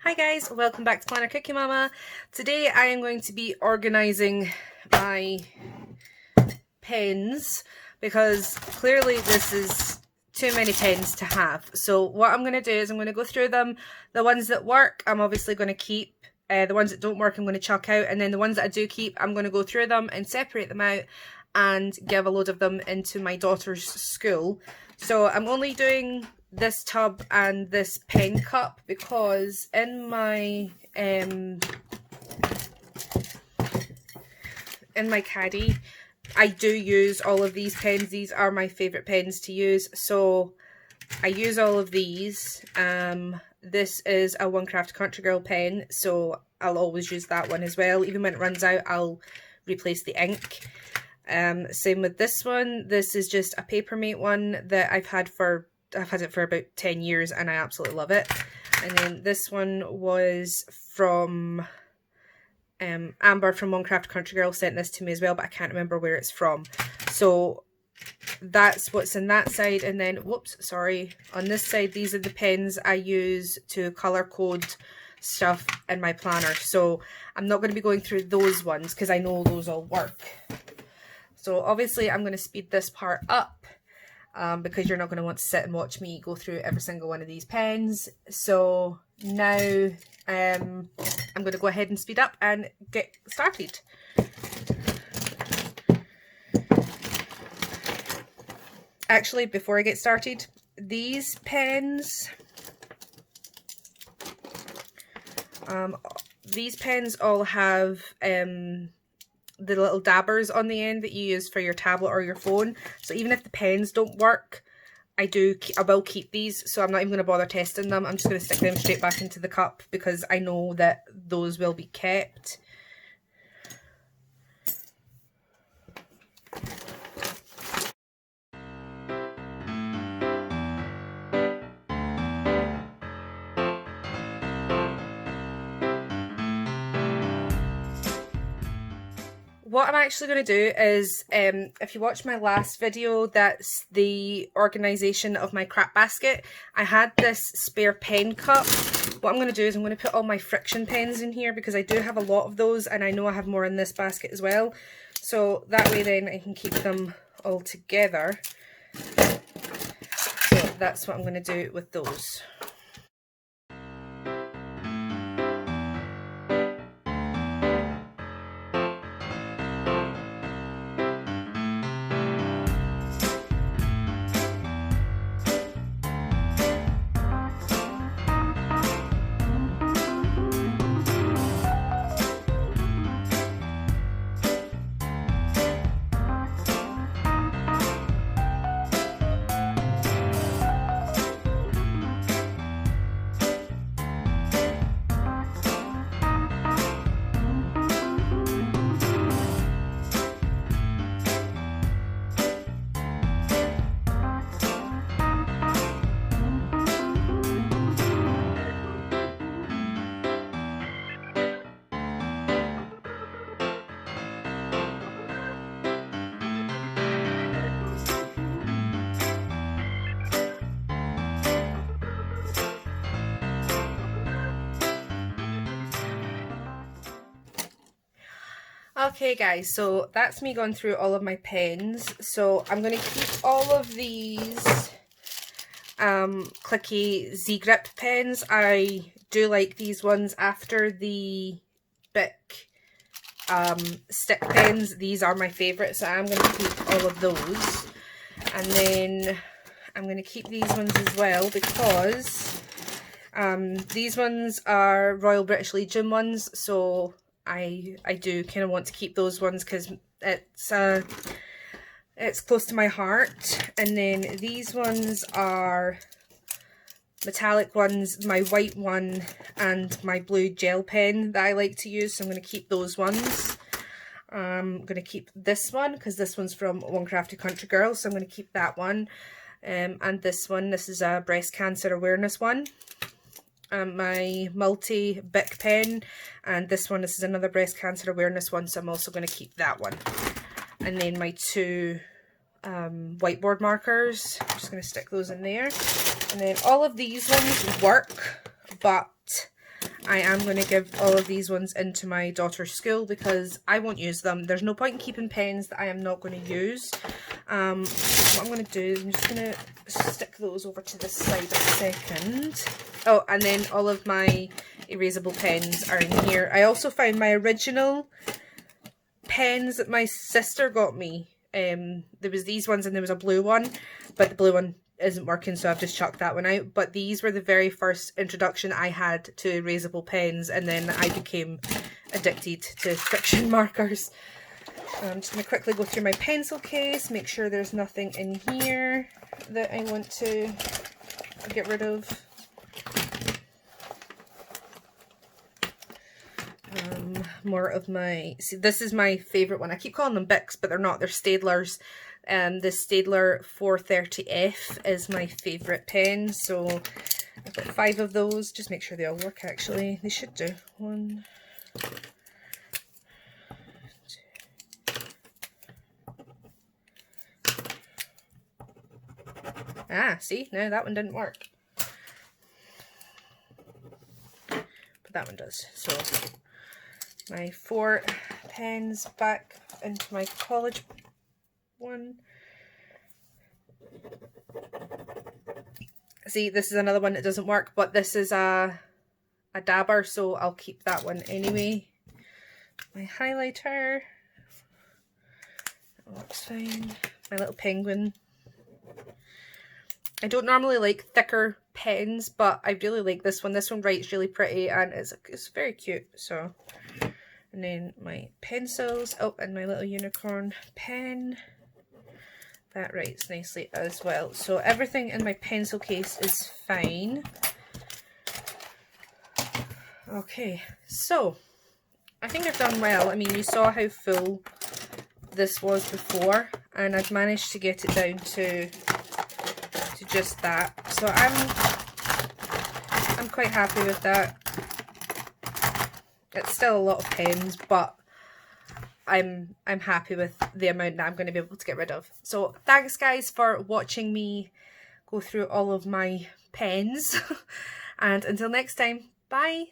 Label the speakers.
Speaker 1: Hi guys, welcome back to Planner Cookie Mama. Today I am going to be organising my pens because clearly this is too many pens to have. So what I'm going to do is I'm going to go through them. The ones that work I'm obviously going to keep. The ones that don't work I'm going to chuck out, and then the ones that I do keep I'm going to go through them and separate them out and give a load of them into my daughter's school. So I'm only doing this tub and this pen cup because in my caddy I do use all of these pens. These are my favourite pens to use, so I use all of these. This is a One Craft Country Girl pen, so I'll always use that one as well. Even when it runs out I'll replace the ink. Same with this one. This is just a Papermate one that I've had it for about 10 years and I absolutely love it. And then this one was from Amber from One Craft Country Girl sent this to me as well, but I can't remember where it's from. So that's what's in that side. And then, whoops, sorry, on this side, these are the pens I use to colour code stuff in my planner. So I'm not going to be going through those ones because I know those all work. So obviously I'm going to speed this part up because you're not going to want to sit and watch me go through every single one of these pens. So now I'm going to go ahead and speed up and get started. Actually, before I get started, these pens all have the little dabbers on the end that you use for your tablet or your phone. So even if the pens don't work, I will keep these. So I'm not even going to bother testing them. I'm just going to stick them straight back into the cup because I know that those will be kept. What I'm actually going to do is, if you watch my last video, that's the organisation of my crap basket. I had this spare pen cup. What I'm going to do is I'm going to put all my friction pens in here because I do have a lot of those and I know I have more in this basket as well. So that way then I can keep them all together. So that's what I'm going to do with those. Okay guys, so that's me going through all of my pens. So I'm going to keep all of these clicky Z-grip pens. I do like these ones after the Bic stick pens. These are my favourite, so I'm going to keep all of those. And then I'm going to keep these ones as well because these ones are Royal British Legion ones, so I do kind of want to keep those ones because it's close to my heart. And then these ones are metallic ones, my white one and my blue gel pen that I like to use, so I'm going to keep those ones. I'm going to keep this one because this one's from One Crafty Country Girl, so I'm going to keep that one. And this one, this is a breast cancer awareness one. My multi Bic pen, and this is another breast cancer awareness one, so I'm also going to keep that one. And then my two whiteboard markers, I'm just going to stick those in there. And then all of these ones work, but I am going to give all of these ones into my daughter's school because I won't use them. There's no point in keeping pens that I am not going to use. What I'm going to do is I'm just going to stick those over to the side a second. Oh, and then all of my erasable pens are in here. I also found my original pens that my sister got me. There was these ones and there was a blue one, but the blue one isn't working, so I've just chucked that one out. But these were the very first introduction I had to erasable pens, and then I became addicted to friction markers. I'm just going to quickly go through my pencil case, make sure there's nothing in here that I want to get rid of. More of my, see, this is my favourite one. I keep calling them Bics, but they're not, they're Staedtlers. The Staedtler 430F is my favourite pen, so I've got 5 of those. Just make sure they all work, actually. They should do. 1, 2. Ah, see, no, that one didn't work. But that one does. So my 4 pens back into my college one. See, this is another one that doesn't work, but this is a dabber, so I'll keep that one anyway. My highlighter, that looks fine. My little penguin. I don't normally like thicker pens, but I really like this one. This one writes really pretty and it's very cute. So, and then my pencils. Oh, and my little unicorn pen. That writes nicely as well. So everything in my pencil case is fine. Okay, so I think I've done well. I mean, you saw how full this was before, and I've managed to get it down to just that. So I'm quite happy with that. It's still a lot of pens, but I'm happy with the amount that I'm going to be able to get rid of. So thanks guys for watching me go through all of my pens, and until next time, bye.